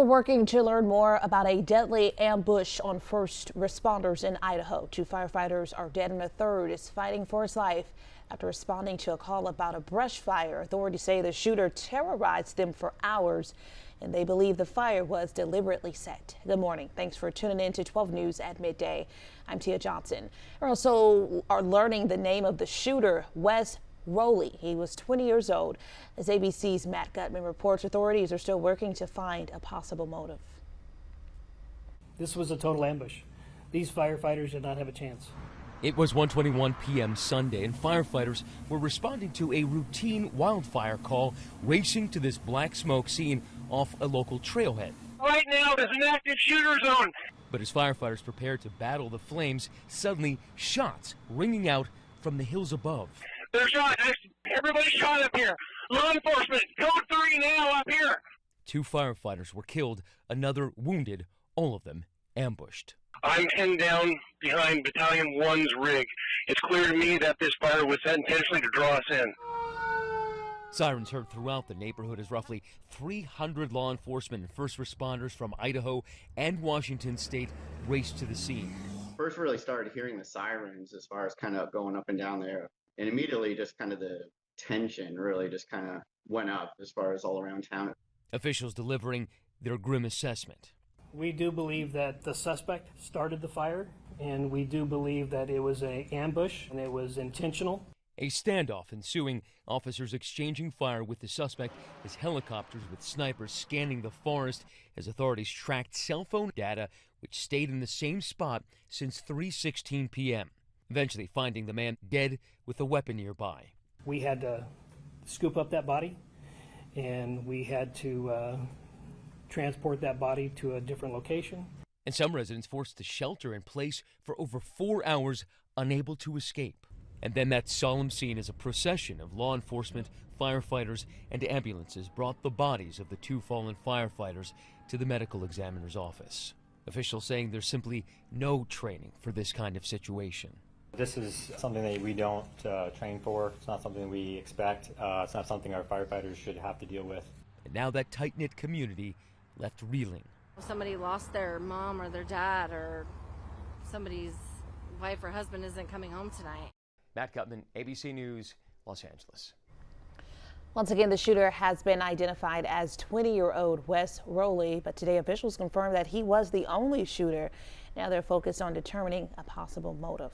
We're working to learn more about a deadly ambush on first responders in Idaho. 2 firefighters are dead and a third is fighting for his life after responding to a call about a brush fire. Authorities say the shooter terrorized them for hours and they believe the fire was deliberately set. Good morning. Thanks for tuning in to 12 News at midday. I'm Tia Johnson. We also are learning the name of the shooter, Wes Rowley. He was 20 years old. As ABC's Matt Gutman reports, authorities are still working to find a possible motive. This was a total ambush. These firefighters did not have a chance. It was 1:21 p.m. Sunday, and firefighters were responding to a routine wildfire call, racing to this black smoke seen off a local trailhead. Right now, there's an active shooter zone. But as firefighters prepared to battle the flames, suddenly shots ringing out from the hills above. They're shot. Everybody's shot up here. Law enforcement, code 3 now up here. 2 firefighters were killed, another wounded, all of them ambushed. I'm pinned down behind Battalion 1's rig. It's clear to me that this fire was set intentionally to draw us in. Sirens heard throughout the neighborhood as roughly 300 law enforcement and first responders from Idaho and Washington state raced to the scene. First really started hearing the sirens as far as kind of going up and down there. And immediately just kind of the tension really just kind of went up as far as all around town. Officials delivering their grim assessment. We do believe that the suspect started the fire, and we do believe that it was an ambush and it was intentional. A standoff ensuing, officers exchanging fire with the suspect as helicopters with snipers scanning the forest as authorities tracked cell phone data which stayed in the same spot since 3:16 p.m. Eventually finding the man dead with a weapon nearby. We had to scoop up that body, and we had to transport that body to a different location. And some residents forced to shelter in place for over 4 hours, unable to escape. And then that solemn scene as a procession of law enforcement, firefighters, and ambulances brought the bodies of the 2 fallen firefighters to the medical examiner's office. Officials saying there's simply no training for this kind of situation. This is something that we don't train for. It's not something we expect. It's not something our firefighters should have to deal with. And now that tight-knit community left reeling. Somebody lost their mom or their dad, or somebody's wife or husband isn't coming home tonight. Matt Gutman, ABC News, Los Angeles. Once again, the shooter has been identified as 20-year-old Wes Rowley, but today officials confirmed that he was the only shooter. Now they're focused on determining a possible motive.